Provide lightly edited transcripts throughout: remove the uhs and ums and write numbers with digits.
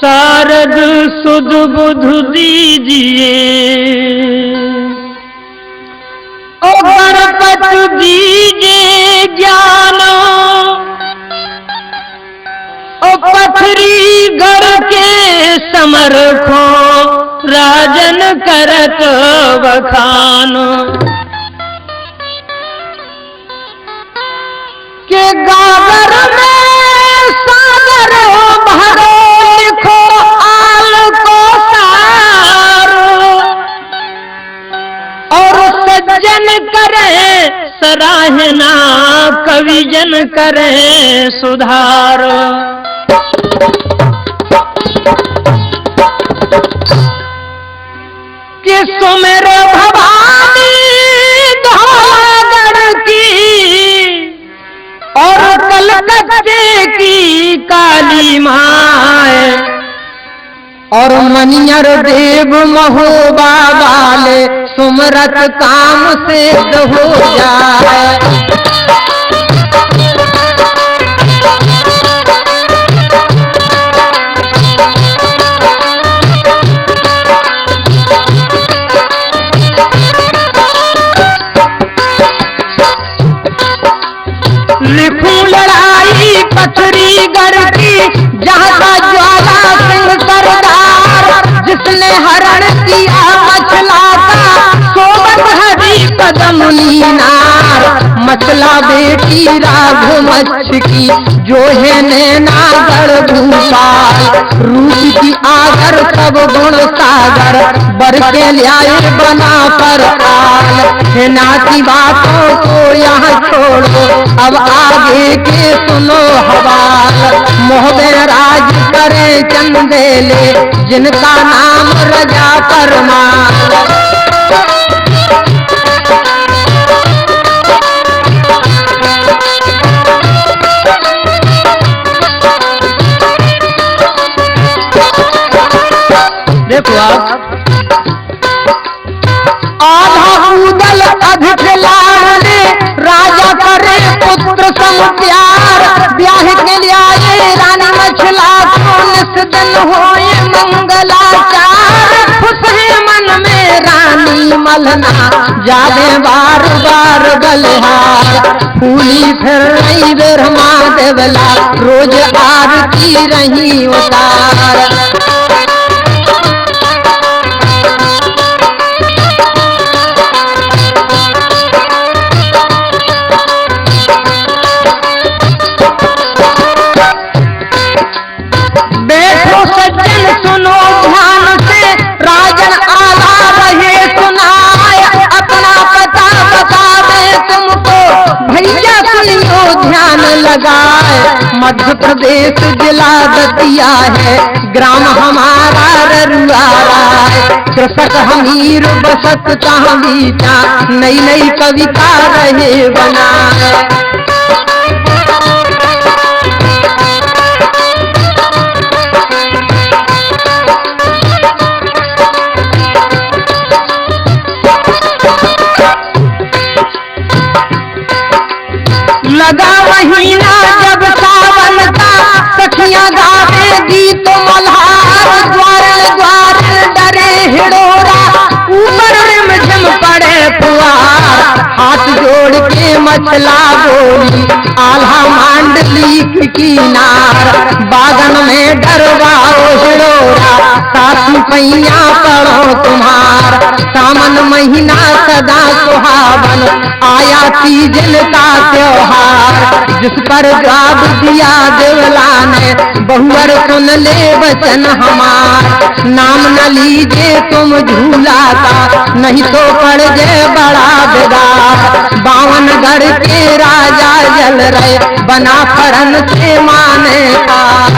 शारद सुध बुध दीजिए, ओ गणपति दीजिए ज्ञान, ओ पथरी गढ़ के समरखो राजन करत बखान। के गागर में सागर भरो लिखो आल को सारो, और सज्जन करे सराहना कविजन करे सुधार। कि सुमेर भवानी धागड़ की और कलकत्ते की काली माए, और मनियर देव महोबा वाले सुमरत काम सिद्ध हो जाए। लिखूं लड़ाई पथरी गढ़ की जहाँ का ज्वाला सिंह सरदार, जिसने हरण किया मछला का सोबत हरी कदम नीनार। मछला बेटी राघो मच्छ की जो है नैनागढ़ भूपाल, रूप की आगर सब गुण सागर बर के ल्याए बना पर आल। नाती बातों को यहाँ छोड़ो अब आगे के सुनो हवाल। मोहबे राज करे चंदेले जिनका नाम रजा परमाल। देखो आप, आधा कूदल अधिक लाडले राजा करे पुत्र सम प्यार। ब्याह के लिए आए रानी मछला को निस दिन होए मंगलाचार। खुश है मन में रानी मलना जावे बार बार गलहार। फूली फिर रही बिरमा देवला रोज आरती रही उतार। सुनो ध्यान से राजन आला रहे सुनाए, अपना पता बता दे तुमको भैया सुनियो ध्यान लगाए। मध्य प्रदेश जिला दतिया है, ग्राम हमारा ररुआरा है। कृषक हमीर बसत कहाँ बीता, नई नई कविता रहे बनाए। लगा महीना जब सावन का सखियां गावे गीत मल्हार। द्वार द्वार डरे हिडोरा ऊपर रिमझिम पड़े फुहार। हाथ जोड़ के मछला बोली आल्हा मांडली की नार। बागन में डरवाओ हिडोरा साथी पैया पड़ो तुम्हार। सावन महीना सदा सुहावन आया तीजन का त्योहार। जिस पर जवाब दिया देवला ने बहुवर सुन ले वचन हमार। नाम न लीजे तुम झूला का नहीं तो पड़ जाए बड़ा बिगाड़। 52 के राजा जल रहे बना फरन से माने पार।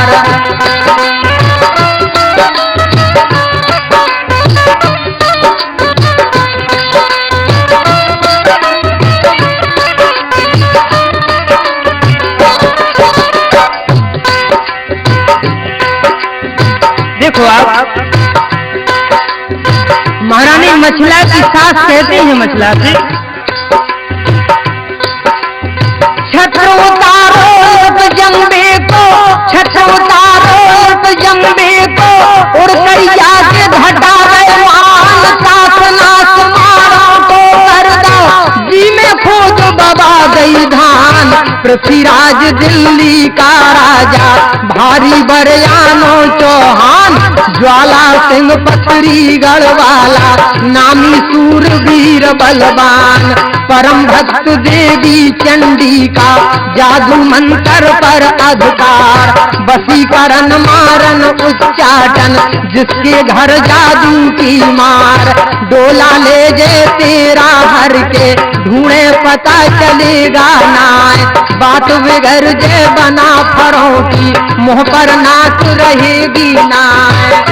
देखो आप, महारानी मछला की सास कहते हैं मछला से, छठ उतारो जंबे को, छठ उतारो जंबे को, पृथ्वीराज दिल्ली का राजा, भारी बरयानो चौहान, ज्वाला सिंह पथरी गढ़वाला, नामी सूरवीर बलवान, परम भक्त देवी चंडी का, जादू मंत्र पर अधिकार, वशीकरण मारन उच्चाटन, जिसके घर जादू की मार, डोला ले जे तेरा हर के, ढूंढे पता चलेगा नाय, बात बिगड़ जे बना फरों की, मुँह पर नाक रहेगी नाय।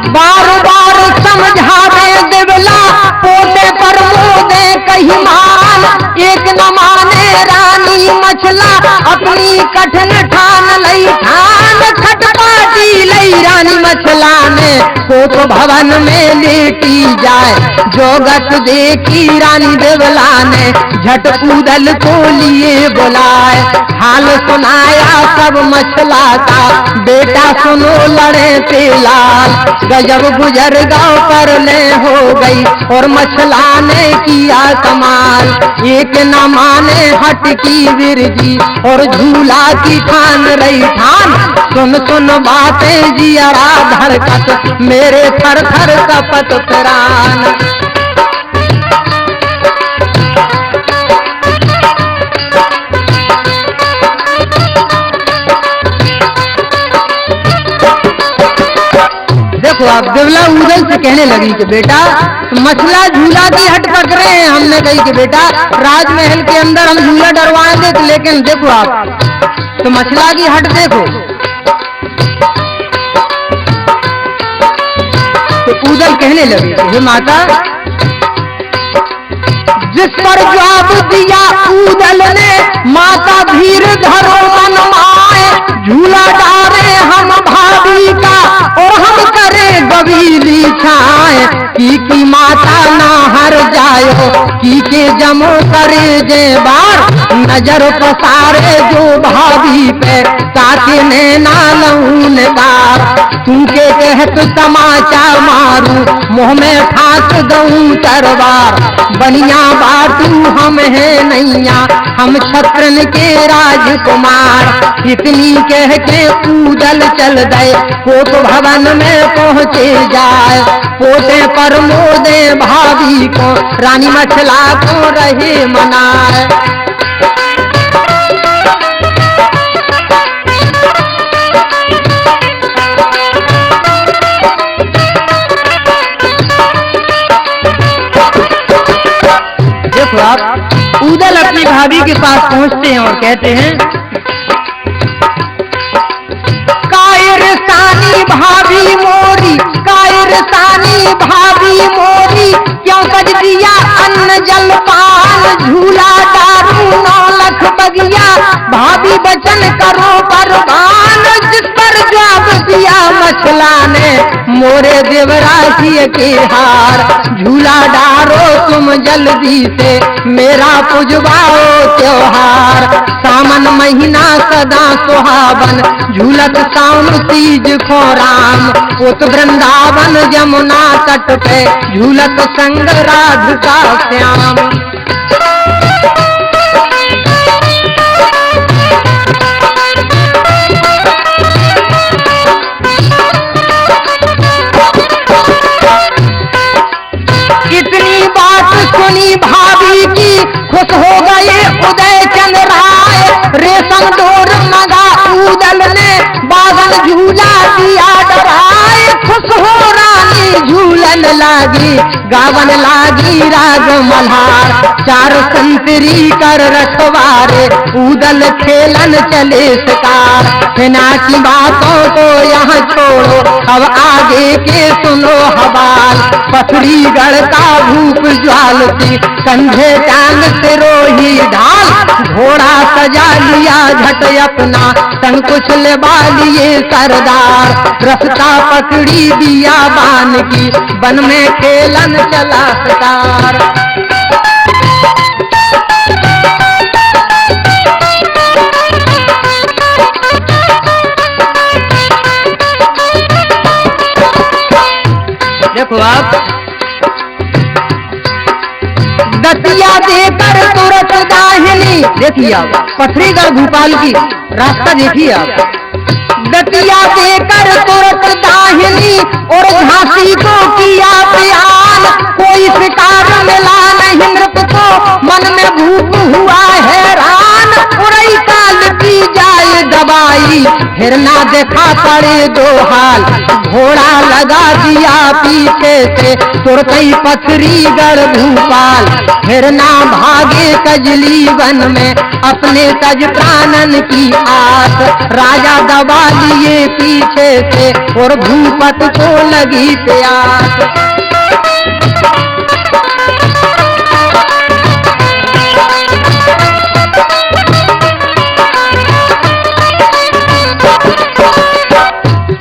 बार बार समझावे देवला, पोते पर मोदे कही मान, एक न माने रानी मछला, अपनी कठिन ठान लई ठान, खटपाटी लई रानी मछला ने, कोप भवन में लेटी जाए, जोगत देखी रानी देवला ने, झट कूदल को लिए बुलाए, हाल सुनाया सब मछला का, बेटा सुनो लड़े थे लाल, गजब गुजर गांव पर ले हो गई, और मछला ने किया कमाल, एक न माने हट की विरजी, और झूला की ठान रही ठान, सुन सुन बातें जियरा धड़कत, मेरे थर थर कपत प्राण। देखो आप देवला उदल से कहने लगी कि बेटा मछला झूला की हट पकड़े हैं, हमने कही कि बेटा राजमहल के अंदर हम झूला डरवाएंगे, लेकिन देखो आप तो मछला की हट देखो। तो उदल कहने लगी हे माता, जिस पर जवाब दिया उदल ने, माता भीर धरो मन माए, झूला डारे हम भाभी का, और हम करे गवीली छाए, की माता ना हर जायो, की के जमो करे जे बार, नजर पसारे जो भाभी पे, ताके नैना लहून बार, तूके कहत तमाचा मारू, मुँह में फांस दऊं तरवार, बनिया बाटू हम है नैया, हम छत्रन के राजकुमार, इतनी कह के कूदल चल गए, कोप भवन में पहुँचे जाए, पोते पर मोदे भाभी को, रानी मछला को रहे मनाए। देखो आप उदल अपनी भाभी के पास पहुंचते हैं और कहते हैं, कायरसानी भाभी मोरी, कायरसानी भाभी मोरी, क्यों कज दिया अन्न जल पान, झूला डारू 9 लख बगिया, भाभी बचन करो परवान, जिस पर जवाब दिया मछला ने, मोरे देवराजी के हार, झूला डारो तुम जल्दी से, मेरा पुजवाओ त्योहार, सावन महीना सदा सुहावन, झूलत साउन तीज को राम, उत वृंदावन जमुना तट पे, झूलत संग राधिका श्याम। इतनी बात सुनी भाभी की, खुश हो गए उदय चंद राय, रेशम डोर मगा उदल ने, बागन झूला दिया डराए, खुश हो रानी झूलन लागी, गावन लागी राग मल्हार, चार संतरी कर रखवारे, उदल खेलन चले शिकार, बिना की बातों को यहाँ छोड़ो, अब आगे के सुनो हवाल, पथरी गढ़ता भूप ज्वाल सी, कंधे टांग से रोही ढाल, घोड़ा सजा लिया झट अपना, संग कुछ लेवा लिए सरदार, रस्ता पकड़ी दिया बान की, वन में खेलन चला शिकार। देखो आप, दतिया देकर तुरंत दाहिनी, देखिए आप पथरीगढ़ भोपाल की रास्ता देखिए आप, दतिया देकर तुरंत दाहिनी और झांसी को किया प्यान, कोई शिकार मिला नहीं नृप को, मन में भूख हुआ हैरान, उड़ई काल की जाए दवाई, फिर ना देखा पड़े दो हाल, घोड़ा लगा दिया पीछे से तुरतई पथरीगढ़ भोपाल, फिर ना भागे कजली वन में अपने तज प्राणन की आस, राजा दबा लिए पीछे से और भूपत को लगी प्यास।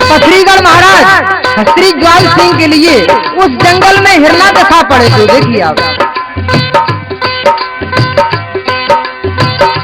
पथरीगढ़ महाराज श्री ज्वाल सिंह के लिए उस जंगल में हिरना दिखा पड़े तो देखिए आप,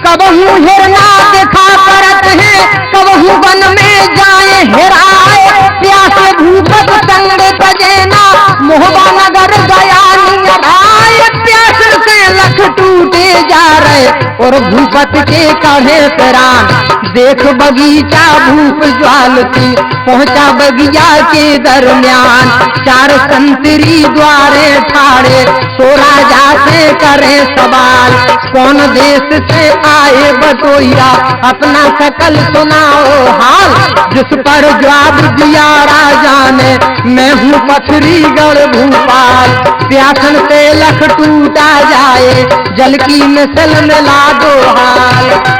कबहू हिरना दिखा पड़त है, कबहू वन में जाए हेराए, प्यासे भूपत संग तजेना मोहबा नगर गया नियभाए, प्यास से लख टूटे जा रहे और भूपत के काढ़े प्राण, देख बगीचा भूप ज्वाल सिंह पहुंचा बगिया के दरमियान, चार संतरी द्वारे ठाड़े तो राजा से करे सवाल, कौन देश से आए बटोइया अपना सकल सुनाओ हाल, जिस पर जवाब दिया राजा ने मैं हूँ पथरीगढ़ भोपाल, प्यासन से लख टूटा जाए जल की मिसल मिला दो हाल।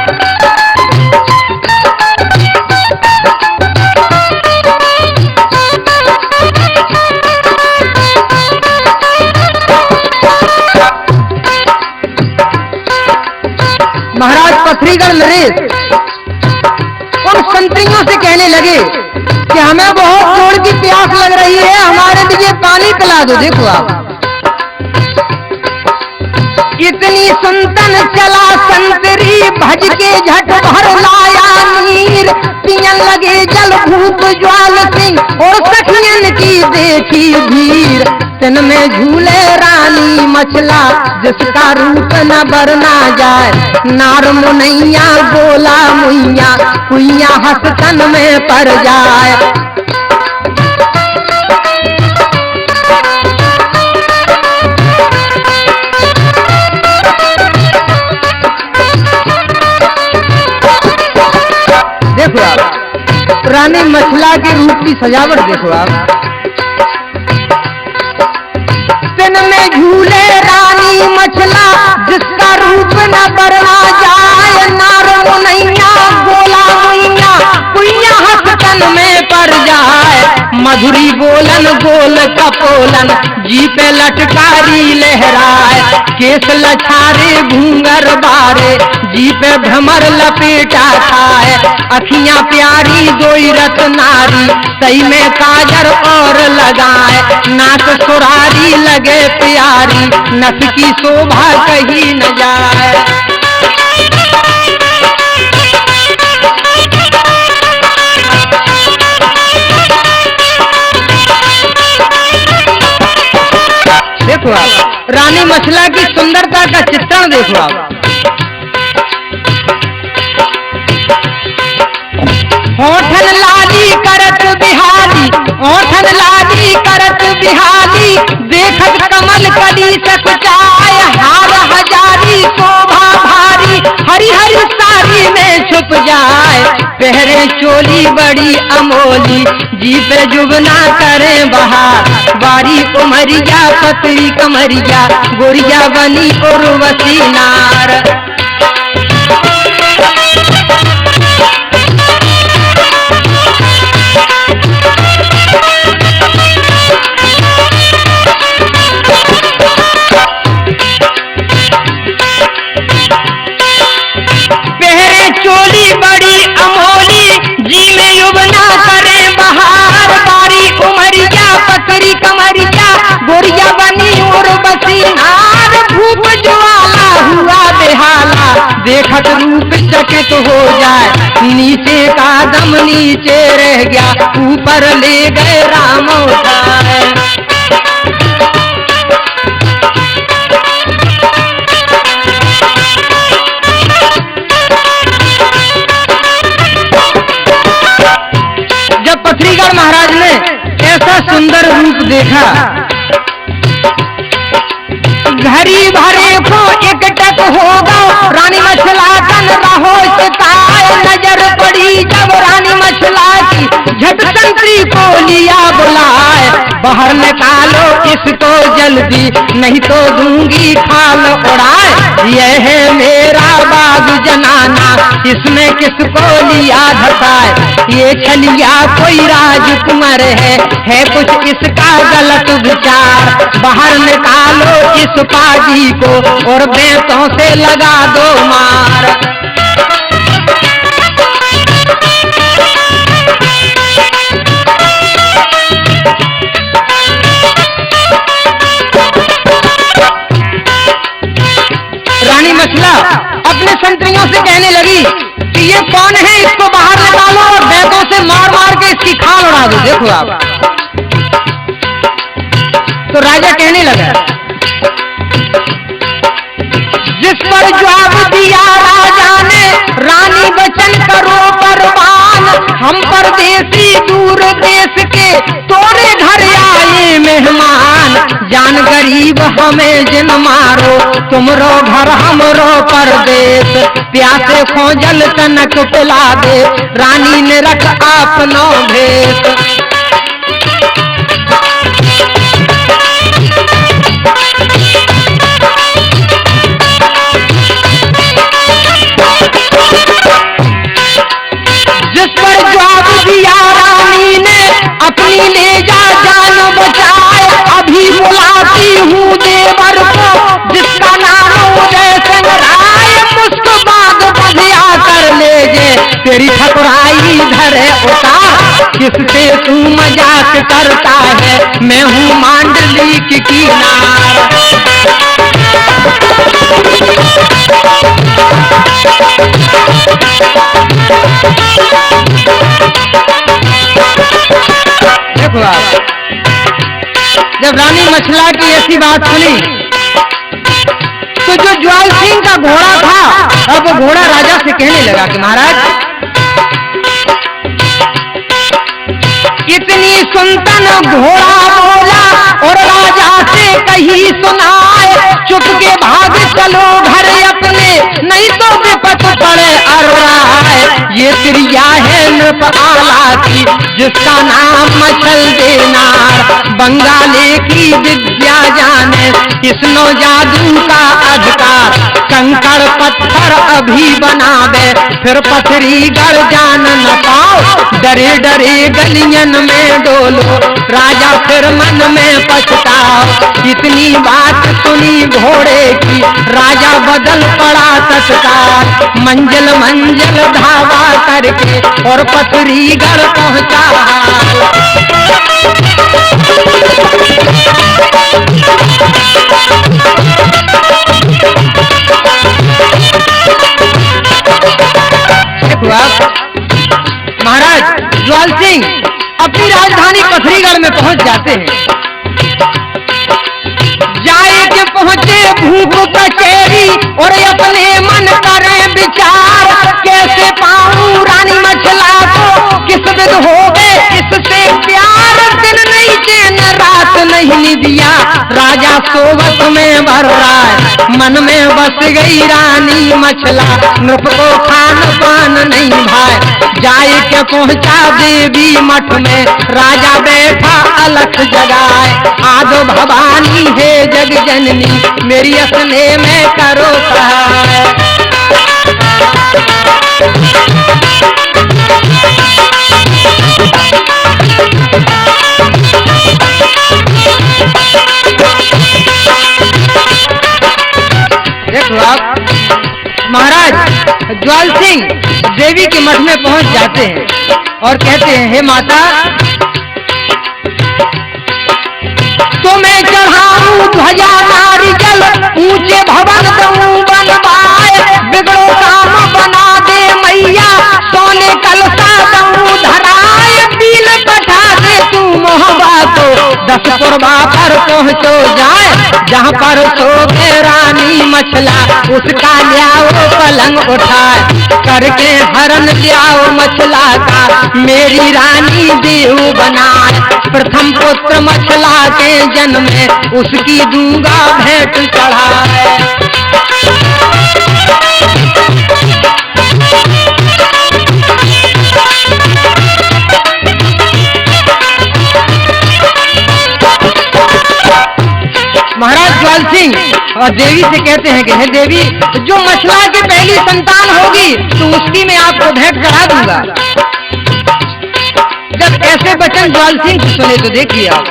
महाराज पथरीगढ़ नरेश उन संतरियों से कहने लगे कि हमें बहुत जोर की प्यास लग रही है, हमारे लिए पानी पिला दो। देखो आप, इतनी सुनतन चला संतरी भज के झट भर लाया नीर, पियन लगे जल भूप ज्वाल सिंह और सखियन की देखी भीड़, तन में झूले रानी मछला जिसका रूप न बरना जाए, नार मुनैया बोला मुइया कुइया हंस तन में पड़ जाए। देखो आप रानी मछला के रूप की सजावट देखो आप, तन में झूले रानी मछला जिसका रूप न बरना जाए, नार मुनैया बोला मुइया कुइया हंस तन में पड़ जाए, मधुरी बोलन गोल कपोलन जी पे लटकारी लहराए, केस लछारे घूंगर बारे जी पे भ्रमर लपेटा खाए, अखियां प्यारी दोई रत नारी सही में काजर और लगाए, नाक सुरारी लगे प्यारी नस की शोभा कहीं न जाए। देखो आप रानी मछला की सुंदरता का चित्रण देखो आप, होठन लाली करत बिहारी, होठन लाली करत बिहारी, देखत कमल कली सकुचाए, हार हजारी शोभा भारी हरी हरी साड़ी में छुप जाए, पहरे चोली बड़ी अमोली जी पे जुगना करे बहार, बारी उमरिया पतरी कमरिया गोरिया बनी उर्वशी नार। चोली बड़ी अमोली जी में युवना करे बहार, बारी उमरिया पतरी कमरिया गोरिया बनी और बसी नार, भूप ज्वाला हुआ बेहाला देखत रूप चकित हो जाए, नीचे का दम नीचे रह गया ऊपर ले गए राम उठाए। रूप देखा, घड़ी भरे को एकटक होगा, रानी मछला तन रहो सिताए। नजर पड़ी जब रानी मछला की, झट संतरी को लिया बुलाए। बाहर निकालो इसको जल्दी, नहीं तो दूंगी खाल उड़ाए। यह है मेरा बाग जनाना, इसमें किसको लिया धसाए। ये छलिया कोई राजकुमार है कुछ इसका गलत विचार। बाहर निकालो इस पाजी को और बेंतों से लगा दो मार। रानी मछला अपने संतरियों से कहने लगी कि ये कौन है, इसको बाहर निकालो और बेंतों से मार मार के इसकी खाल उड़ा दो। देखो आप, तो राजा कहने लगा, जिस पर जवाब दिया राजा ने, रानी वचन करो परवान। हम परदेसी दूर देश के, तोरे घर आए मेहमान। जान गरीब हमें जिन मारो, तुमरो घर हमरो परदेश। प्यासे खोजल तनक पिला दे, रानी ने रख अपनो भेष। जिस पर जवाब दिया रानी ने, अपनी ले जा जान बचाए। अभी बुलाती हूँ देवर को, जिसका नाम उदय सिंह राय। मुस्क बाग बधिया कर ले जे, तेरी ठकुराई धरे उतार। किससे तू मजाक करता है, मैं हूँ मांडली की किनार। देखो आप, जब रानी मछला की ऐसी बात सुनी, तो जो ज्वाल सिंह का घोड़ा था, अब वो घोड़ा राजा से कहने लगा कि महाराज, इतनी सुनतन घोड़ा बोला और राजा से कही सुनाए। चुप के भाग चलो घर अपने, नहीं तो विपत पड़े अर्राए। ये त्रिया है नृप आला की, जिसका नाम मछल देनार। बंगाली की विद्या जाने, किसनो जादू का अधिकार। कंकड़ पत्थर अभी बनावे, फिर पथरी गढ़ जान न पाओ। डरे डरे गलियन में डोलो, राजा फिर मन में पछताओ। इतनी बात सुनी घोड़े की, राजा बदल पड़ा तत्काल। मंजिल मंजिल धावा करके और पथरी गढ़ पहुंचा। महाराज ज्वाल सिंह अपनी राजधानी पथरीगढ़ में पहुंच जाते हैं। जाए के पहुंचे भूख कचेरी और अपने मन करें विचार। कैसे पाऊं रानी मछला को, किस विध हो गए इससे प्यार। दिन नहीं चैन रात नहीं निदिया, राजा सोवत में भर रहा है। मन में बस गई रानी मछला, नृप को खान पान नहीं भाई। जाए के पहुंचा देवी मठ में, राजा बैठा अलख जगाए। आदो भवानी है जग जननी, मेरी असने में करो सहाय। देखो आप, महाराज ज्वाल सिंह देवी के मठ में पहुंच जाते हैं और कहते हैं, हे माता, तो मैं चढ़ाऊं ध्वजा नारियल, ऊंचे भवन दूं बनवाए। बिगड़ो काम बना दे मैया, सोने कलसा दूं धराए। बिल बैठा दे तू मोहबा को, 10 पुरवा पर पहुँचो जाए, जहाँ पर सोवे रानी मछला उसका लियाओ पलंग उठाए, करके हरण लियाओ मछला का मेरी रानी देव बनाए। प्रथम पुत्र मछला के जन्म में उसकी दूंगा भेंट चढ़ाए। महाराज ज्वाल सिंह और देवी से कहते हैं कि हे देवी, जो मछला की पहली संतान होगी तो उसकी मैं आपको भेंट करा दूंगा। जब ऐसे वचन ज्वाल सिंह सुने तो देखिए आप,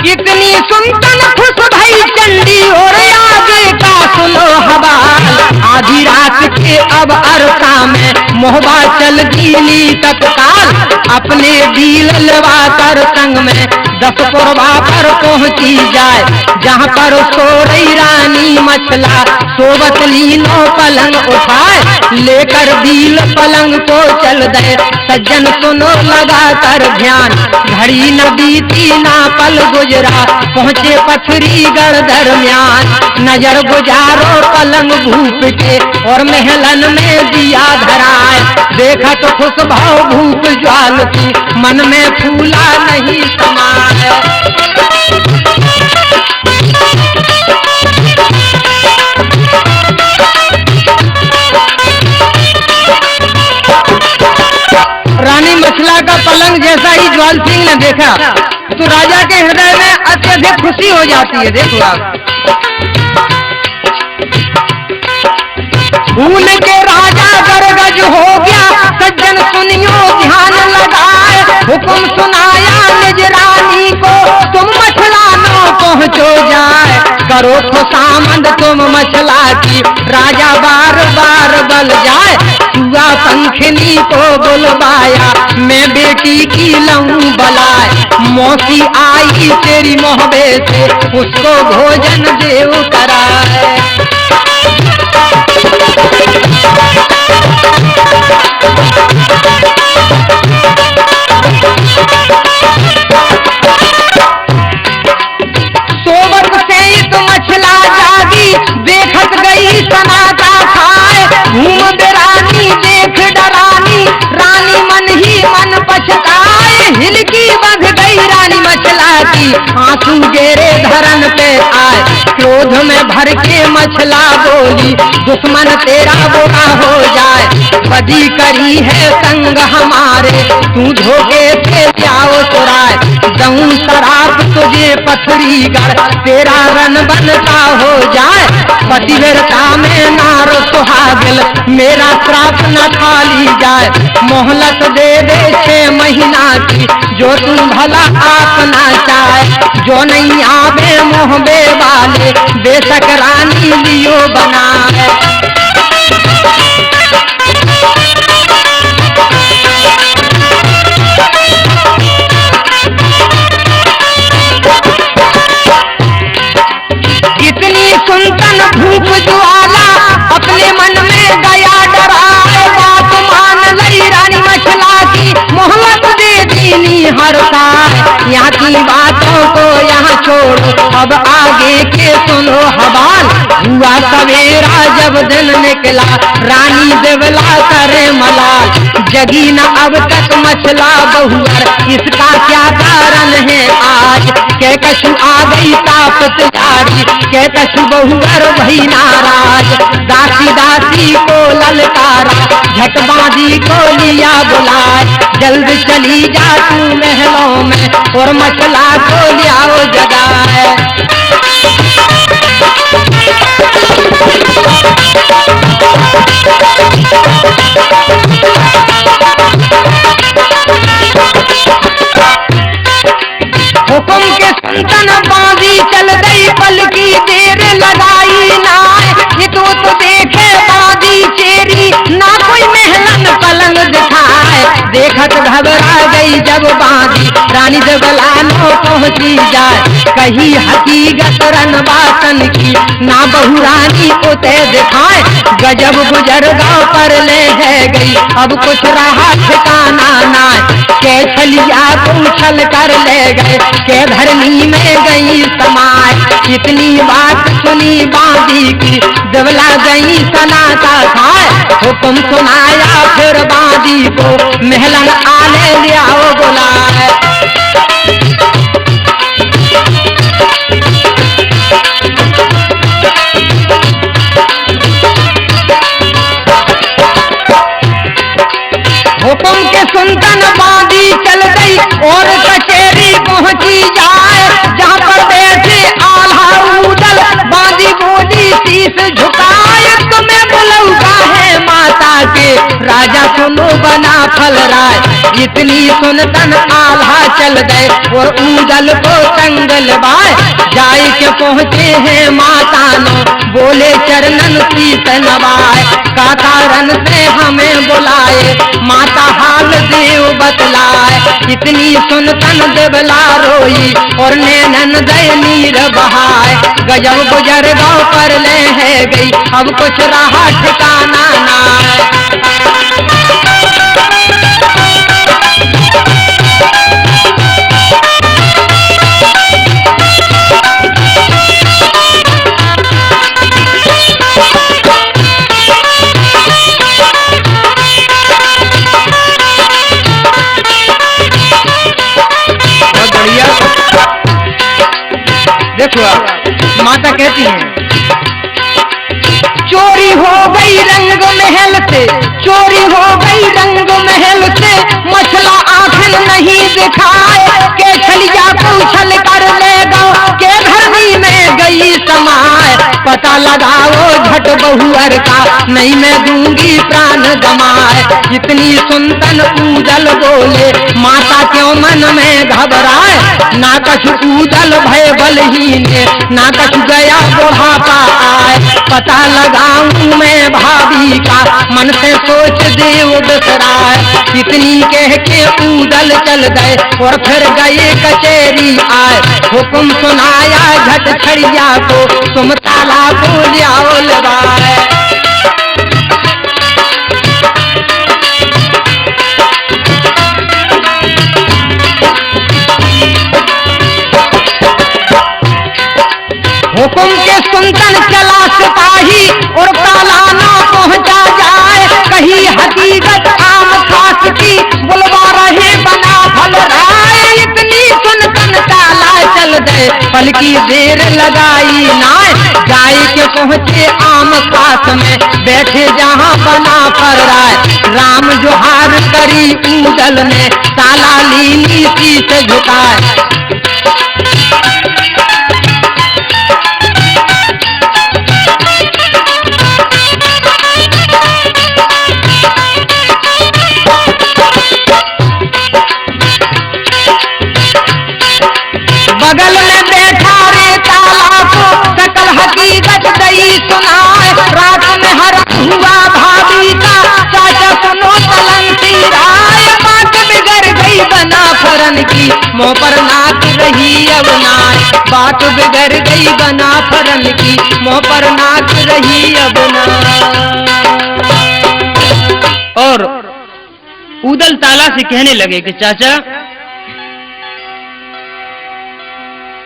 इतनी सुनतन खुश भई चंडी और आगे का सुनो हवाल। आधी रात के अब अरसा में मोहबा चल दीनी तत्काल, अपने डील लवा कर संग में 10 पुरवा पर पहुंची जाए, जहाँ पर सो रही रानी मछला सोवत लीनो पलंग उठाए, लेकर डील पलंग को चल दे सज्जन सुनो लगा कर ध्यान। घड़ी न बीती ना पल गुजरा पहुँचे पथरी गढ़ दरमियान, नजर गुजारो पलंग भूप के और महलन में दिया धराए। देखा तो खुश भाव भूप ज्वाल की मन में फूला नहीं समाए। रानी मछला का पलंग जैसा ही ज्वाल सिंह ने देखा तो राजा के हृदय में अत्यधिक खुशी हो जाती है। देखो आप, भूल के राजा गरगज हो गया, सज्जन सुनियो ध्यान लगाए। हुक्म सुनाया निज रानी को तुम मछला न पहुँचो जाए, करो खुशामद तुम मछला की राजा बार बार बल जाए। हुआ पंखनी को बुलवाया मैं बेटी की लहू बलाए, मौसी आई तेरी मोहबे से उसको भोजन देव कराए। सोबत से तो मछला जागी देखत गई सनाता खाए, घूम बेरानी देख डरानी रानी मन ही मन पछताए। हिलकी बंध गई रानी मछला की आंसू गेरे धरन पे आए, क्रोध में भर के मछला बोली दुश्मन तेरा बुरा हो जाए। बदी करी है संग हमारे तू धोखे से जाओ चुराए, दऊं शराब तुझे पथरी गढ़ तेरा रन बनता हो जाए। पतिव्रता में नार सुहागिल मेरा श्राप न खाली जाए, मोहलत दे दे 6 महीना की जो तुम भला आप ना चाहे। जो नहीं आवे मोहबे वाले बेशक रानी लियो बनाए। इतनी सुनतन भूप ज्वाला अपने मन में गया डराए, बात मान लई रानी मछला की मोहब्बत दे दीनी हर साल। यहाँ की बातों को यहाँ छोड़ो अब आगे के सुनो हवाल। हुआ सवेरा जब दिन निकला रानी देवला करे मलाल, जगी न अब तक मछला बहुअर इसका क्या कारण है आज। कह कछु आ गई तापत जारी कह कछु बहुअर वही नाराज, दासी दासी को ललकारा झट बांधी को लिया बुलाए। जल्द चली जा तू महलों में और मछला को लियाओ जगाए। हुकुम के संतन बांधी चल गई पल की देर लगाई नाय, तो देखे बांधी चेरी ना कोई महलन पलंग दिखाए। देखत घबरा गई जब बांधी रानी जबलानो पहुंची जाए, कही हकीकत रनबातन की ना बहु रानी उते दिखाए। गजब गुजर गाँव पर ले है गई अब कुछ रहा ठिकाना ना, के छलिया को उछल कर ले गए, के धरनी में गई समाए। इतनी बात सुनी बांदी की, देवला गई सनाता खाए। हुक्म सुनाया फिर बांदी को, महलन आले ले आओ बुलाए। हुक्म के सुनतन बांदी चल गई और कचेरी पहुंची जाए। जहाँ पर बैठे आल्हा उदल, बांदी बोली शीश झुकाए। तुम्हें बुलौका है माता के, राजा सुनो बना फल राय। इतनी सुनतन आल्हा चल गए और उदल को संगल बाय। जाय के पहुंचे हैं माता नो, बोले चरणन शीश नवाए। का कारण से हमें बुलाए, माता हाल देव बतलाए। इतनी सुनतन देवला रोई और नैनन दय नीर बहाए। गजब गुजर गाँव पर ले है गई, अब कुछ रहा ठिकाना ना। देखो आप, माता कहती हैं चोरी हो गई रंग महल से, चोरी हो गई रंग महल से। मछला आखिर नहीं दिखाए, के छलिया को उछल कर ले गो, के धरनी में गई समाए। पता लगाओ झट बहुअर का, नहीं मैं दूंगी प्राण गमाए। इतनी सुनतन उदल बोले, माता क्यों मन में घबराए। ना कछु उदल भय बलहीन, ना कछु गया बुढ़ापा आए। पता लगाऊं मैं भाभी का, मन से सोच देव बिसराए। इतनी कह के उदल चल गए और फिर गए कचेरी आए। हुक्म सुनाया झट छड़िया को, तुम ताला को लियाओ लगाए। हुक्म के सुनतन चला सिपाही और ताला ना पहुंचा जाए। कही हकीकत आम खास की, बुलवा रहे बना फल राय। इतनी सुनतन ताला चल गए, पल की देर लगाई नाय। जाय के पहुंचे आम खास में, बैठे जहाँ बना फल राय। राम जोहार करी उदल ने, ताला लीनी शीश झुकाए। बगल में बैठा रे ताला को, सकल हकीकत गई सुनाए। रात में हर हुआ भाभी का, चाचा सुनो तलंती राय। बात बिगड़ गई बना फरन की, मुँह पर नाक रही अब नाय। बात बिगड़ गई बना फरन की, मुँह पर नाक रही अब नाय। और उदल ताला से कहने लगे कि चाचा,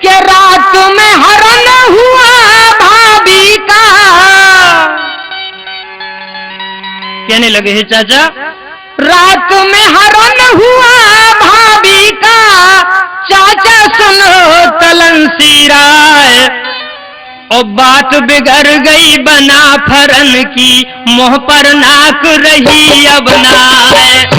के रात में हरण हुआ भाभी का। कहने लगे हे चाचा, रात में हरण हुआ भाभी का। चाचा सुनो तलंसी राय, और बात बिगड़ गई बना फरन की, मुँह पर नाक रही अब नाय।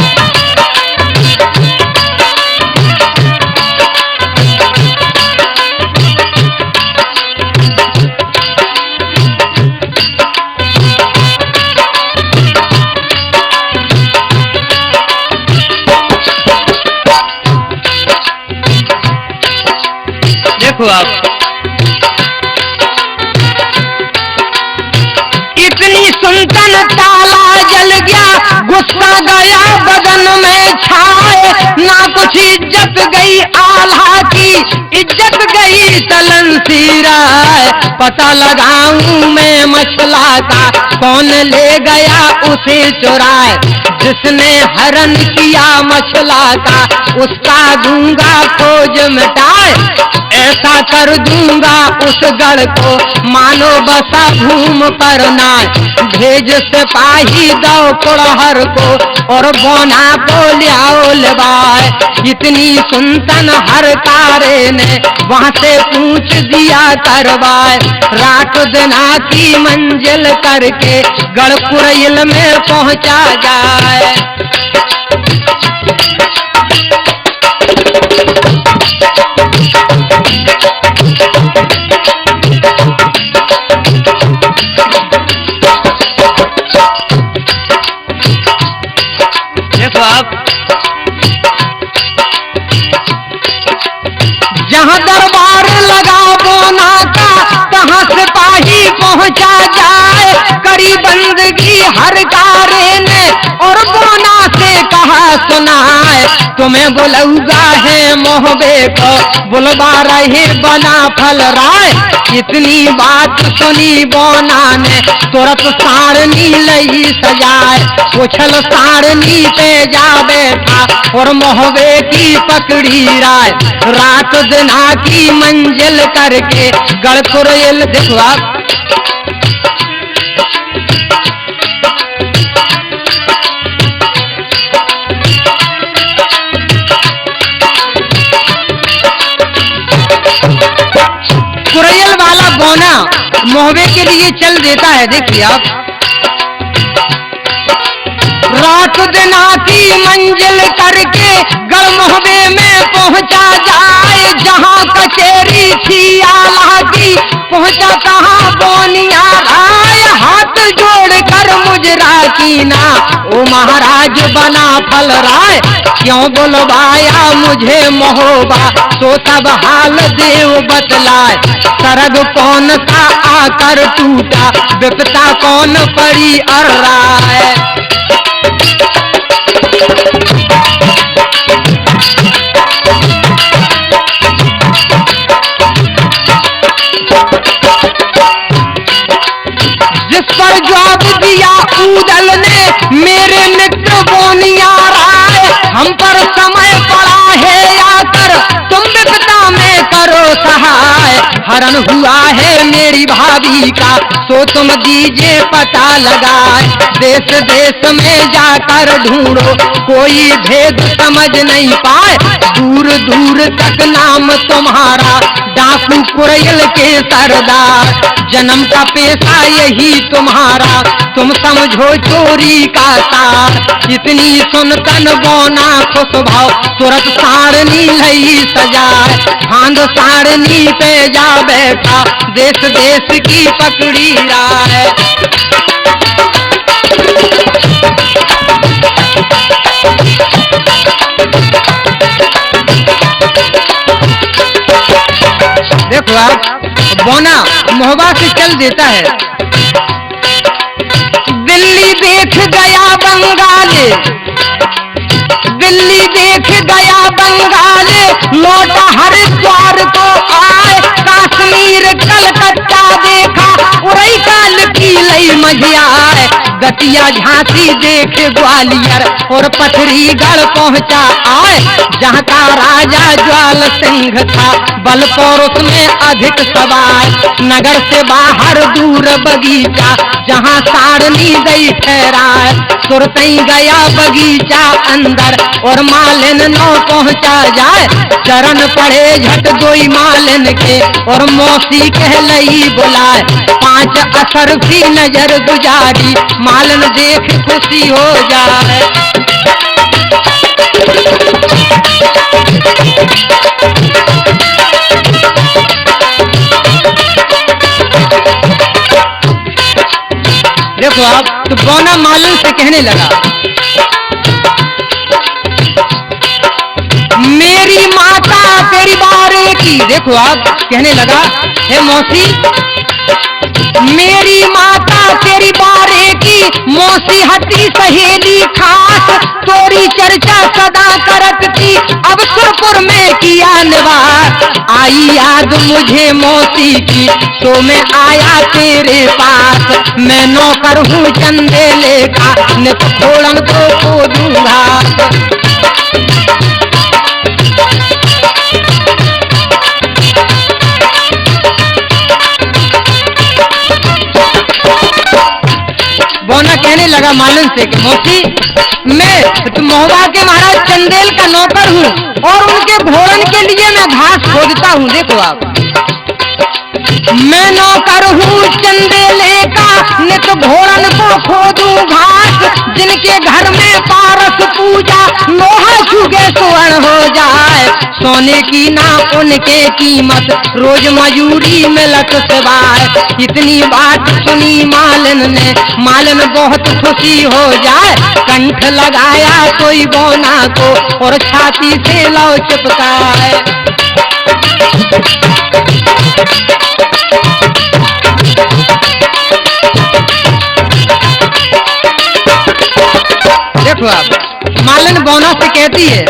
देखो आप, इतनी सुनतन ताला जल गया, गुस्सा गया बदन में छाए। ना कुछ इज्जत गई आल्हा की, इज्जत गई तलंसी राय। पता लगाऊं मैं मछला का, कौन ले गया उसे चुराए। जिसने हरण किया मछला का उसका दूंगा खोज मिटाए, ऐसा कर दूंगा उस गढ़ को मानो बसा भूम पर नाय। भेज सिपाही दो कुड़हर को और बोना को लियाओ लेवाए। इतनी सुनतन हर तारे ने वहां से पूछ दिया करवाए। रात दिना की मंजिल करके गढ़पुरैल में पहुंचा जाए। देखो आप, जहाँ दरबार लगा बोना का तहाँ सिपाही पहुंचा जाए। करी बंदगी हर कारे ने और बोना से कहा सुनाए। तुम्हें बुलौगा है मोहबे को बुलवा रहे बना फल राय। इतनी बात सुनी बोना ने तुरंत सारनी लई सजाए। उछल सारनी पे जा बैठा और मोहबे की पकड़ी राय। रात दिना की मंजिल करके गढ़पुरैल देखो आप, कुरैल वाला बोना मोहबे के लिए चल देता है। देखिए आप, रात दिना की मंजिल करके गढ़ मोहबे में पहुंचा जाए। जहां कचेरी थी आला की पहुंचा तहां बोनिया राय। हाथ जोड़ कर मुजरा कीना ओ महाराज बना फल राय। क्यों बुलवाया मुझे मोहबा तो सब हाल देव बतलाए। सरग कौन सा आकर टूटा विपता कौन पड़ी अर्राए। जिस पर जवाब दिया ऊदल ने मेरे मित्र बोनिया राय। हम पर समय पड़ा है आकर तुम विपदा में करो सहाय। हरण हुआ है मेरी भाभी का तो तुम दीजिए पता लगाए। देश देश में जाकर ढूंढो कोई भेद समझ नहीं पाए। दूर दूर तक नाम तुम्हारा डाकू कुरैल के सरदार। जन्म का पेशा यही तुम्हारा तुम समझो चोरी का सार। इतनी सुनतन बोना खुश भाव तुरंत सारनी लई सजाए। फांद सारनी पे जा बैठा देश देश की पकड़ी राय। देखो आप, बोना मोहबा से चल देता है। दिल्ली देख गया बंगाले, दिल्ली देख गया बंगाले, लौटा हरिद्वार को आए। कश्मीर कलकत्ता देखा उरई काल की लई मझियाए। गतिया झांसी देख ग्वालियर और पथरीगढ़ पहुंचा आए। जहाँ का राजा ज्वाल सिंह था बल पौरुष में अधिक सवार। नगर से बाहर दूर बगीचा जहाँ सारनी गई ठहराए। सुरतई गया बगीचा अंदर और मालिन नौ पहुंचा जाए। चरण पड़े झट दोई मालिन के और मौसी कहलई बुलाए। 5 असर भी नजर गुजारी मालिन देख खुशी हो जाए। देखो आप, तो बोना मालिन से कहने लगा मेरी माता तेरी बारे की। देखो आप, कहने लगा हे मौसी मेरी माता तेरी बारे की। मौसी हती सहेली खास तोरी चर्चा सदा करत थी। अब सुरपुर में किया निवास आई याद मुझे मौसी की, तो मैं आया तेरे पास। मैं नौकर हूँ चंदेले का, नित फोड़न को दूंगा। बोना कहने लगा मालन से कि मौसी, मैं महोबा के महाराज चंदेल का नौकर हूँ और उनके भोरन के लिए मैं घास खोदता हूँ। देखो आप, मैं नौकर हूँ चंदेले का, नित भोरन को खोदूं घास। जिनके घर में पारस पूजा, लोहा छुके स्वर्ण हो जाए। सोने की ना उनके कीमत, रोज मजूरी मिलत सिवाय। इतनी बात सुनी मालन ने, मालन बहुत खुशी हो जाए। कंठ लगाया कोई बोना को, और छाती से लौ चिपकाए। देखो आप, मालन बोना से कहती है,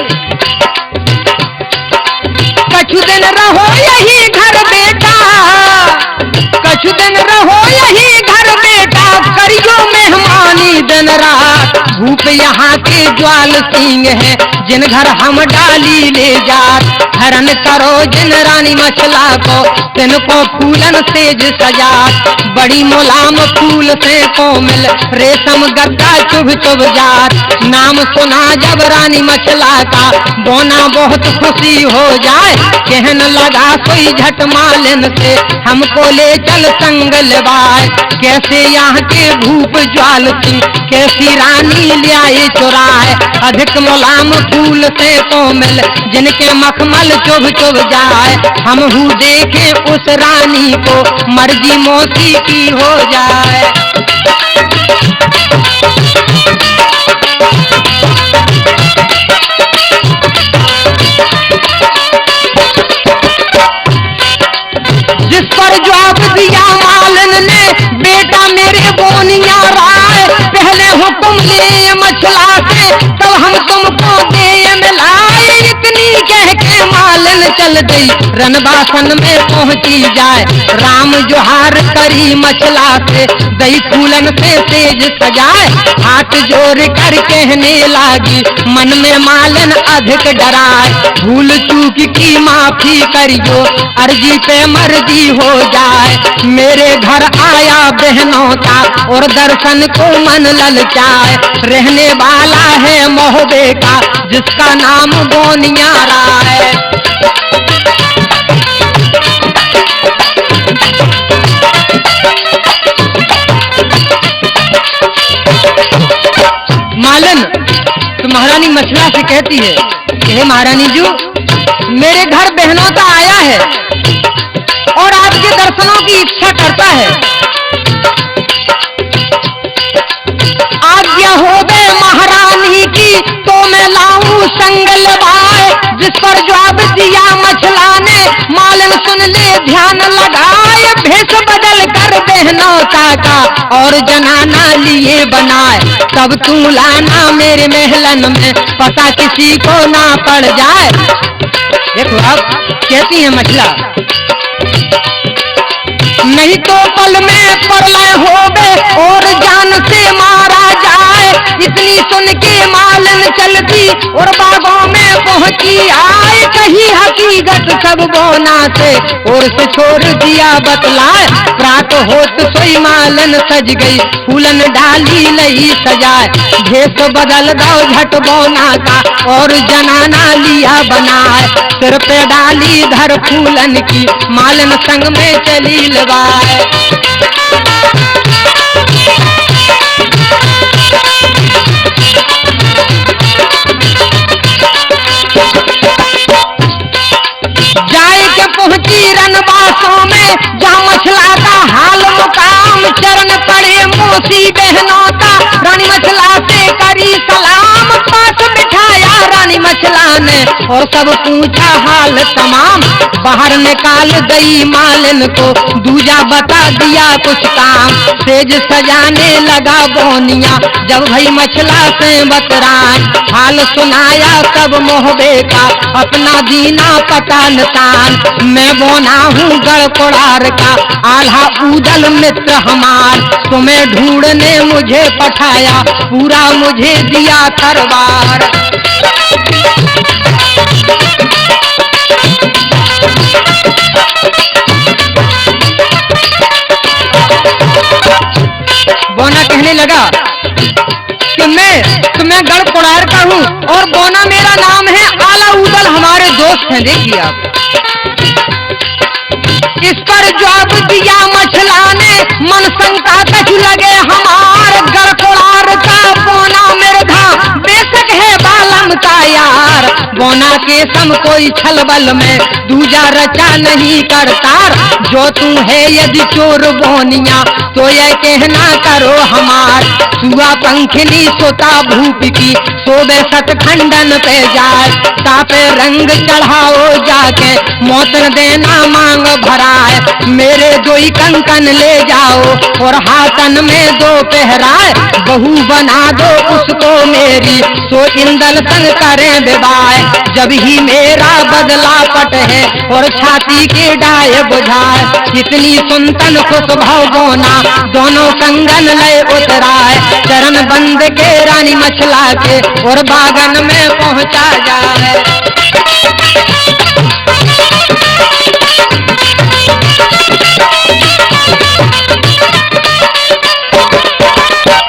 कछु दिन रहो यही घर बेटा, कछु दिन रहो यही घर बेटा। करियो मेहमानी दिन रात, भूप यहाँ के ज्वाल सिंह है, जिन घर हम डाली ले जात। हरण करो जिन रानी मछला को, तिनको फूलन सेज सजात। बड़ी मुलाम फूल से कोमल, रेशम गद्दा चुभ चुभ जात। नाम सुना जब रानी मछला का, बोना बहुत खुशी हो जाए। कहन लगा कोई झट मालन से, हमको ले चल संग लेवाए। कैसे यहाँ के भूप ज्वाल सिंह, कैसी रानी लियाए चुराए। अधिक मुलाम फूल से कोमल, जिनके मखमल चुभ चुभ जाए। हम हूँ देखे उस रानी को, मर्जी मौसी की हो जाए। जिस पर जवाब दिया मालन ने, बेटा मेरे बोनिया राय। पहले हुक्म ले मछला से, तब हम तुमको दे मिलाए। इतनी कह के मालन चल गई, रनबासन में पहुंची जाए। राम जोहार करी मछला से, दही फूलन से तेज सजाए। हाथ जोड़ कर कहने लागी, मन में मालन अधिक डराए। भूल चूक की माफी करियो, अर्जी पे मर्जी हो जाए। मेरे घर आया बहनों का, और दर्शन को मन ललचाए। रहने वाला है मोहबे का, जिसका नाम बोनिया राय। मालन तो महारानी मछला से कहती है कि हे महारानी जी, मेरे घर बहनों का आया है और आपके दर्शनों की इच्छा करता है। आज्ञा हो गए महारानी की, तो मैं लाऊं संग लबाए। जिस पर जवाब दिया मछला ने, मालन सुन ले ध्यान लगाए। भेष बदल कर बहनों का, और जनाना लिए बनाए। तब तू लाना मेरे महलन में, पता किसी को ना पड़ जाए। देखो अब कहती है मछला, नहीं तो पल में परलय हो गए, और जान से मारा जाए। इतनी सुन के मालन चलती, और बागों में पहुंची आए। कही हकीकत सब बोना से, और से छोड़ दिया बतलाए। प्रात होत सोई मालन सज गई, फूलन डाली लई सजाए। भेष बदल दो झट बोना का, और जनाना लिया बनाए। सिर पे डाली धर फूलन की, मालन संग में चली लवाए। जाए के पहुंची रनबासों में, जहाँ मछला का हाल मुकाम। चरण पड़े मौसी बहनों का, रानी मछला से करी सलाम। पास बिठाया रानी मछला जाने और सब पूछा हाल तमाम। बाहर निकाल गई मालिन को दूजा बता दिया कुछ काम। सेज सजाने लगा बोनिया जब भई मछला से बतराए। हाल सुनाया सब मोहबे का अपना दीना पतान तान। मैं बोना हूँ गढ़पुरार का आल्हा ऊदल मित्र हमार। तुम्हें ढूंढने मुझे पठाया पूरा मुझे दिया तरवार। बोना कहने लगा कि मैं गढ़पुरार का हूँ और बोना मेरा नाम है। आला ऊदल हमारे दोस्त हैं। देखिए आप, इस पर जवाब दिया मछला ने मन शंका कछ लगे हमार। गढ़पुरार का बोना मिर्धा बेशक है बालम का यार। बोना के सम कोई छल बल में दूजा रचा नहीं करतार। जो तू है यदि चोर बोनिया तो ये कहना करो हमार। सुआ पंखनी सोता भूप की सोबे सत खंडन पे जाए। तापे रंग चढ़ाओ जाके मोतन देना मांग भराए। मेरे दोई कंकन ले जाओ और हाथन में दो पहराए। बहू बना दो उसको मेरी सो इंदल संग करें विवाह। जब ही मेरा बदला पट है और छाती के डाय बुझाए। इतनी सुनतन खुश भाव बोना दोनों कंगन ले उतराए। चरण बंद के रानी मछला के और बागन में पहुंचा जाए।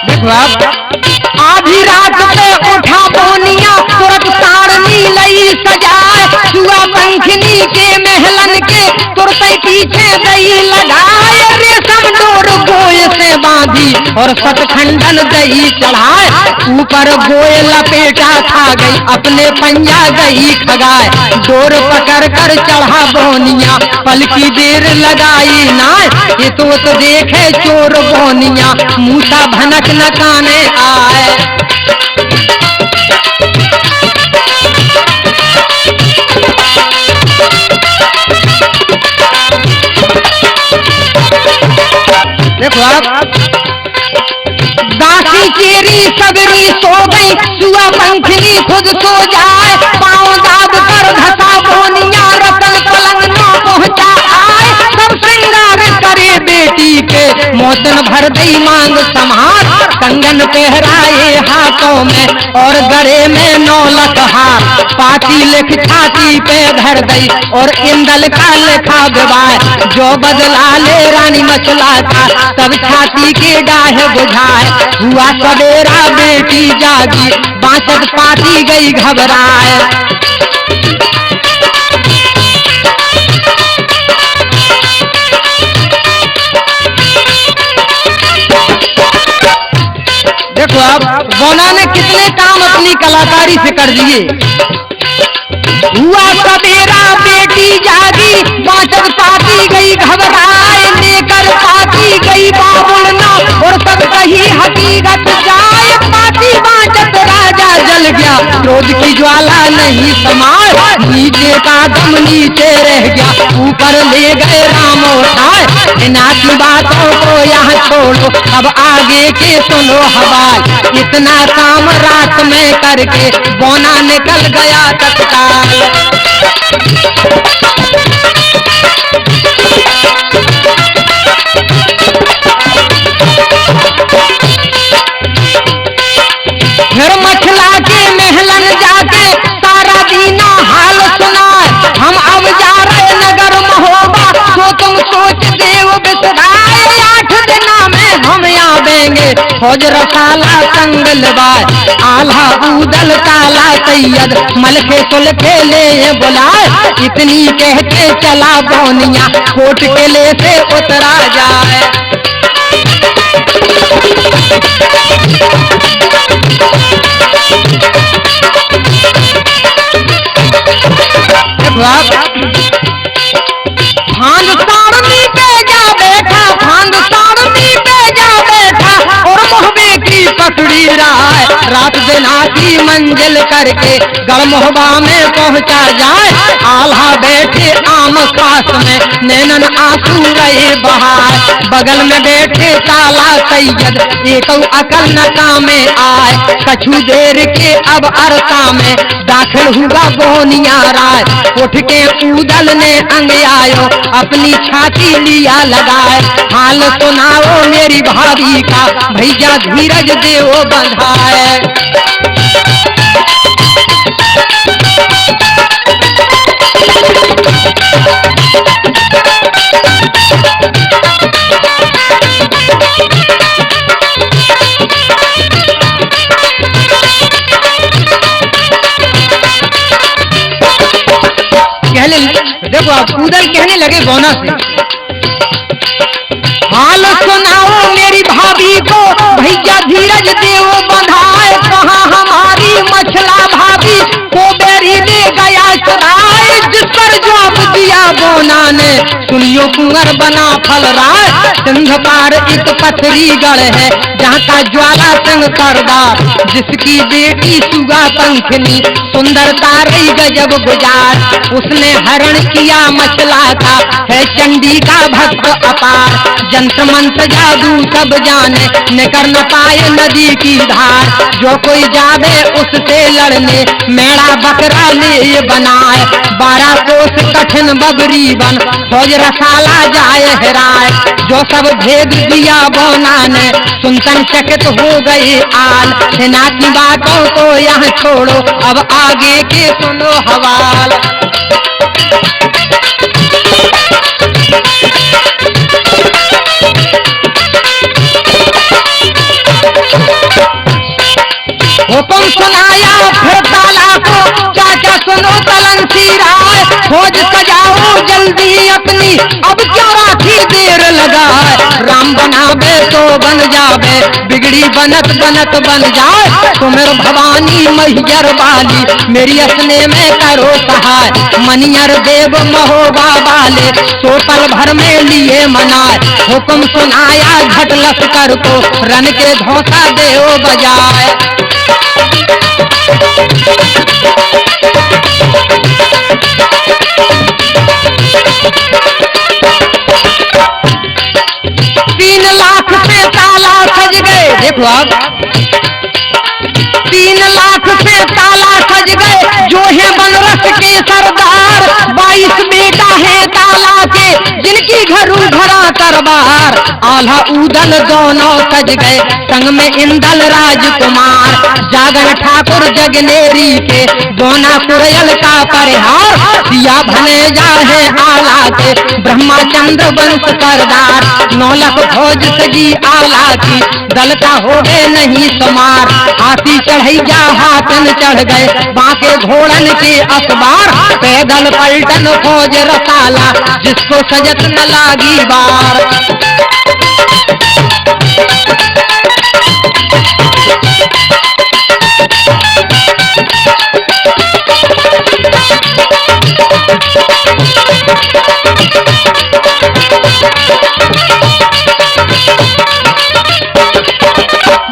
देखो आप, आधी रात पे उठा बोनिया तुरंत सारनी लई सजाए। सुआ पंखनी के महलन के तुरंत पीछे दही लगाए। रेशम डोर गोय से बांधी और सतखंडन दही चढ़ाए। ऊपर गोय लपेटा खा गई अपने पंजा दही खगाए। डोर पकड़ कर चढ़ा बोनिया पलकी देर लगाई नाय। ये तो देखे चोर बोनिया मूसा भनक नकाने आए। देखो आप, दासी चेरी सबरी सो गई। सुआ पंखनी खुद सो जाए। पाँव दाब कर धसा बोनिया रतन पलंग न पहुंचा आए। सब श्रृंगार करे बेटी के मोतन भर दई मांग समार। कंगन पहराए हाथों में और गले में 9 लख हार। पाती लिख छाती पे धर दई और इंदल का लिखा विवाह। जो बदला ले रानी मछला का सब छाती के डाहे बुझाए। हुआ सवेरा बेटी जागी बाँचत पाती गई घबराए। देखो अब बोना ने कितने काम अपनी कलाकारी से कर दिए। हुआ सवेरा बेटी जागी बाँचत पाती गई घबराए। लेकर पाती गई बाबुलना और सब कही हकीकत जाए। पाती बाँचत राजा जल गया क्रोध की ज्वाला नहीं समाए। नीचे का दम नीचे रह गया ऊपर ले गए राम उठाए। नाती बातों को यहाँ छोड़ो अब आगे के सुनो हवाल। इतना काम रात में करके बोना निकल गया तत्काल। फिर मछला के महलन जाके सारा दीना हाल सुनाए। हम अब जा रहे नगर महोबा सो तुम सोच देव बिसराए। 8 दिना में हम आवेंगे फौज रसाला संग लबाए। आल्हा ऊदल काला सैयद मलके सुलके ले बुलाए। इतनी कहते चला बोनिया कोट किले से उतरा जाए। फांद सारनी पे जा बैठा, फांद सारनी पे जा बैठा और मोहबे की पकड़ी राय। रात दिन की मंजिल करके गढ़मोहबा में पहुंचा जाए। आल्हा बैठे आम खास में नैनन आंसू रहे बहार। बगल में बैठे काला सैयद एक अकल न कामे आए। कछु देर के अब अरसा में दाखिल हुआ बोनिया राय। उठ के ऊदल ने अंग आयो अपनी छाती लिया लगाए। हाल सुनाओ मेरी भाभी का भैया धीरज देओ बंधाए। देखो आप उधर कहने लगे बोना से, हाल सुनाओ मेरी भाभी को भैया धीरज देओ बंधाए। कहाँ हमारी मछला भाभी को बेरी ले गया चुराए। जिस पर जवाब दिया बोना ने सुनियो कुंवर बना फल राय। सिंध पार एक पथरीगढ़ है जहाँ का ज्वाला सिंह सरदार। जिसकी बेटी सुगा पंखनी सुंदरता रही गजब गुजार। उसने हरण किया मछला का है चंडी का भक्त अपार। जंत्र मंत्र जादू सब जाने न कर न पाए नदी की धार। जो कोई जावे उससे लड़ने मेरा बकरा ले बनाए। 12 कोस कठिन बबरी बन फौज रसाला जाए हेराए। जो सब भेद दिया बोना ने सुनतन चकित हो गई आल। सेना की बातों को यहाँ छोड़ो अब आगे के सुनो हवाल। हुकुम सुनाया फिर ताला को चाचा सुनो तलंसी राय। फौज सजाओ जल्दी अपनी अब क्यों राखी देर लगाए। राम बनावे तो बन जावे बिगड़ी बनत बनत बन जाए। तुमेर भवानी मैहर वाली मेरी असने में करो सहाय। मनियर देव महोबा वाले तो पल भर में लिए मनाए। हुकुम सुनाया झट लश्कर को रन के धौसा देओ बजाए। तीन लाख पे ताला सज गए। देखो आप 3 लाख पे ताला सज गए जो है बनरस के सरदार। 22 बेटा है ताला के जिनकी घरू घरा तरबार। आल्हा ऊदल दोनों सज गए संग में इंदल राजकुमार। जागन ठाकुर जगनेरी के दोना कुरयल का परिहार। दिया भने जाहे आला के ब्रह्माचंद्र वंश सरदार। 9 लाख फौज सजी आला की दल का हो गए नहीं समार। हाथी चढ़ई जा हाथन चढ़ गए बाके घोड़न के अखबार। पैदल पलटन फौज रसाला जिसको सजत न लागी बार।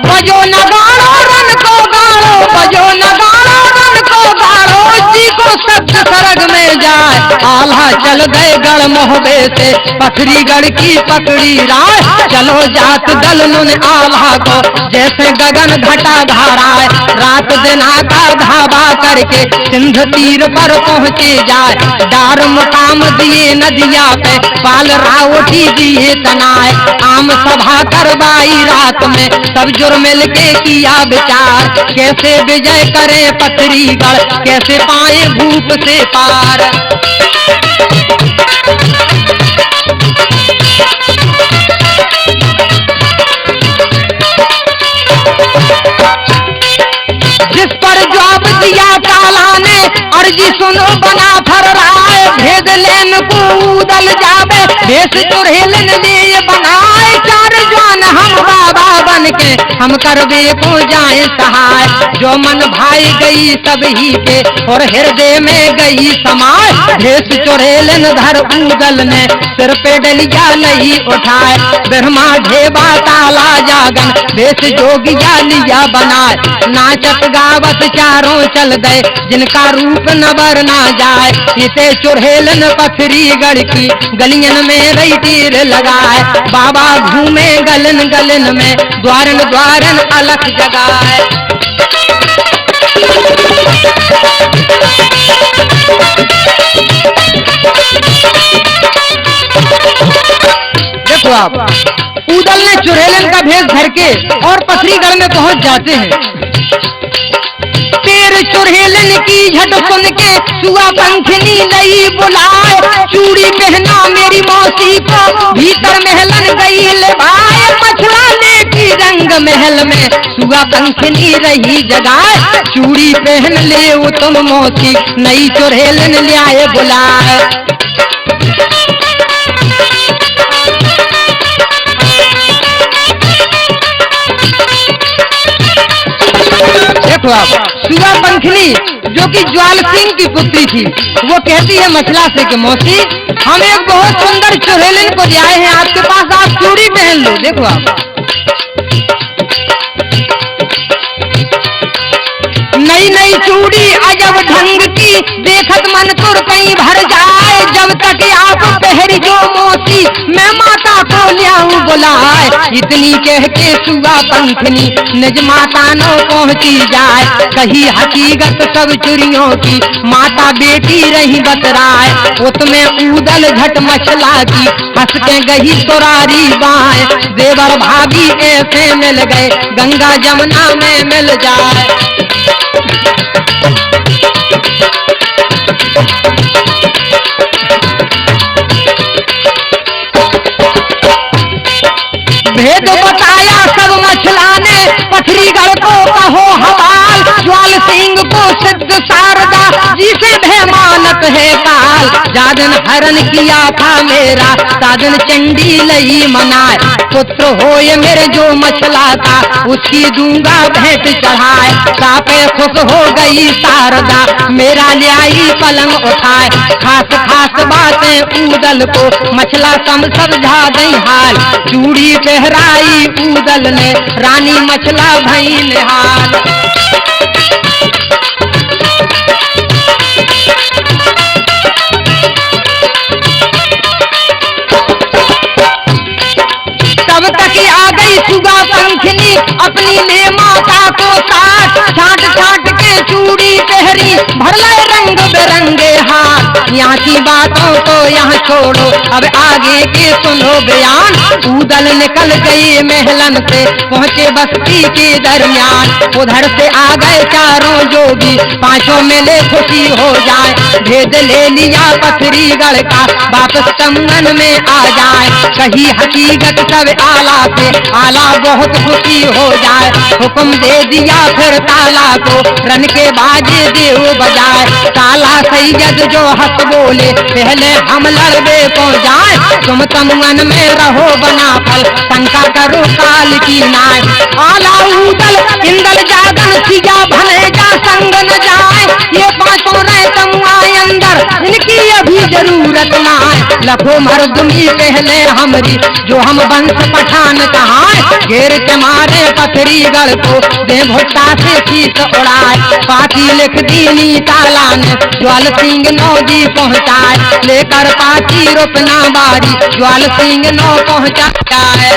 बजो नगाड़ो रन को गाड़ो, बजो नगाड़ो रन को गाड़ो। जी को शब्द सरग में जाए। आल्हा चल गए गढ़ मोहबे से पथरीगढ़ की पकड़ी राय। चलो जात दल नुन आल्हा को जैसे गगन घटा धाराए। रात दिन का धावा करके सिंध तीर पर पहुँचे जाए। डार मुकाम दिए नदिया पे पाल रावटी दिए तनाए। आम सभा करवाई रात में सब जुर्म मिल के किया विचार। कैसे विजय करे पथरीगढ़ कैसे पाए भूप से पार। जिस पर जवाब दिया काला ने अर्जी सुनो बना फरराए, भेद लेन को उदल जावे, भेष चुड़ैलन लिए बनाए, चार जवान हम बाबा बन के हम करबे को जाए सहाय, जो मन भाई गई सब ही के और हृदय में गई समाय, भेष चुड़ैलन धर उदल ने सिर पे डलिया नहीं उठाए, ब्रह्मा ढेबा ताला जागन भेष जोगिया लिया बनाए, नाचत गावत चारों चल गए जिनका रूप नबर ना जाए, इसे चुड़ैलन पथरी गढ़ की गलियन में रही तीर लगाए, बाबा घूमे गलन गलन में द्वारन द्वारन अलख जगाए। देखो आप, उदल ने चुड़ैलन का भेष धर के और पथरीगढ़ में पहुंच जाते हैं। तेर चुड़ैलन की झट सुन के सुआ पंखनी लई बुलाए, चूड़ी पहना मेरी मौसी को भीतर महलन गई ले भाई, मछला ले की रंग महल में सुआ पंखनी रही जगाए, चूड़ी पहन ले वो तुम मौसी नई चुड़ैलन ले आए बुलाए। देखो आप, सुगा पंखनी जो कि ज्वाल सिंह की पुत्री थी, वो कहती है मछला से कि मौसी हम एक बहुत सुंदर चुड़ैलन को ले आए हैं आपके पास, आप चूड़ी पहन लो। देखो आप, नई नई चूड़ी अजब ढंग की देखत मन तुर कहीं भर जाए, जब तक आप पहरी जो मौसी मैं माता को लियाऊं बुलाए, इतनी कह के सुगा पंखनी निज माता न पहुंची जाए, कही हकीकत सब चुरियों की माता बेटी रही बतराए, उसमें उदल झट मछला की हंस के गही तोरारी बाए, देवर भाभी ऐसे मिल गए गंगा जमुना में मिल जाए। भेद बताया सब मछला ने पथरीगढ़ को कहो हवाल, ज्वाल सिंह को सिद्ध शारदा जिसे भय मानत है काल, जादन हरण किया था मेरा साधन चंडी लई मनाए, पुत्र होए मेरे जो मछला था उसकी दूंगा भेंट चढ़ाए, सापे खुश हो गई शारदा मेरा ल्याई पलंग उठाए, खास खास बातें उदल को मछला समझा दई हाल, चूड़ी पहराई उदल ने रानी मछला भई निहाल। तब तक आ गई सुगा पंखनी अपनी ले माता को साथ, छाट छाट के चूड़ी पहरी भर लाए रंग बिरंगे हाथ, यहाँ की बातों को यहाँ छोड़ो अब आगे के सुनो बयान, उदल निकल गई महलन से पहुँचे बस्ती के दरमियान, उधर से आ गए चारों जोगी पांचों मिले खुशी हो जाए, भेद ले लिया पथरीगढ़ का वापस कंगन में आ जाए, कही हकीकत सब आला से आला बहुत खुशी हो जाए, हुक्म दे दिया फिर ताला को रन के बाजे देव बजाए, ताला सैयद जो हक बोले पहले हम लड़बे को जाए, तुम तमन में रहो बना फल शंका करो काल की नाय, आला उदल इंदल जागन सिया भले जा संग न जाए, ये पांचों रहे तमुआए अंदर इनकी अभी जरूरत ना है, लखो मर्दुमी पहले हमरी जो हम वंश पठान कहाँ, घेर के मारे पथरीगढ़ को दे भुट्टा से शीत उड़ाए, पाती लिख दीनी ताला ने ज्वाल सिंह नौजी पहुँचाए, लेकर पाती रुपना बारी ज्वाल सिंह नौ पहुँचा है।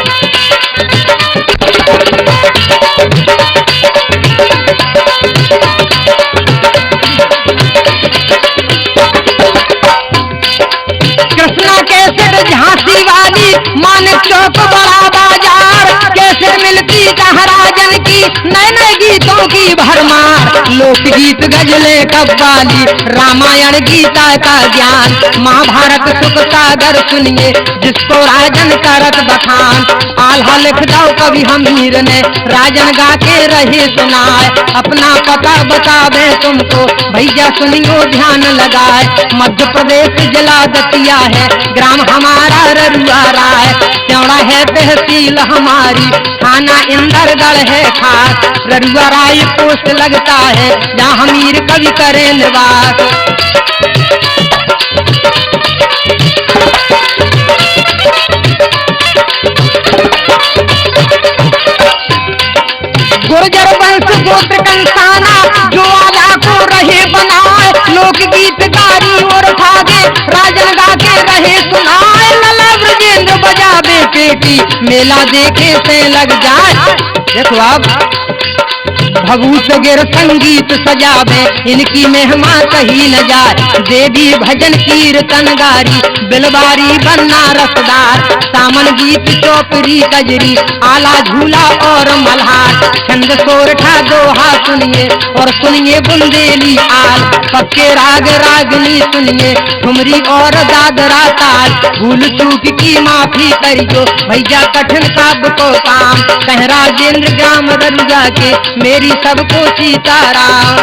कृष्णा कैसे झांसी वाली मानिक चौक बड़ा बाजार, कैसे मिलती जहराजन की नए नए गीतों गीतों की भरमार, लोकगीत गजले कव्वाली, रामायण गीता का ज्ञान, महाभारत सुख सागर सुनिए जिसको राजन करत बखान। आल्हा लिख दो कवि हमीर ने राजन गा के रहे सुनाए, अपना पता बतावे तुमको भैया सुनियो ध्यान लगाए। मध्य प्रदेश जिला दतिया है, ग्राम हमारा ररुआ राय, चौड़ा है तहसील हमारी, थाना इंदरगढ़ है खास। ररुआ राय पोस्ट लगता है जहाँ हमीर कवि करे निवास। गुर्जर वंश गोत्र कंसाना जो आला को रहे बनाए, लोकगीतकारी और भागे राजन गा के रहे सुनाए। लला ब्रजेंद्र बजावे पेटी, मेला देखे से लग जाए। देखो आप भभूत गिर संगीत सजावे, इनकी महिमा कही न जाए। देवी भजन कीर्तन गारी, बिलवारी बनना रसदार, सामन गीत चौपरी कजरी, आला झूला और मल्हार। छंद सोरठा दोहा सुनिए और सुनिए बुंदेली आल, पक्के राग रागनी सुनिए ठुमरी और दादरा ताल। भूल चूक की माफी करियो भैया कठिन काव्य को काम, कह राजेंद्र ग्राम ररुआ के मेरी सबको सीताराम।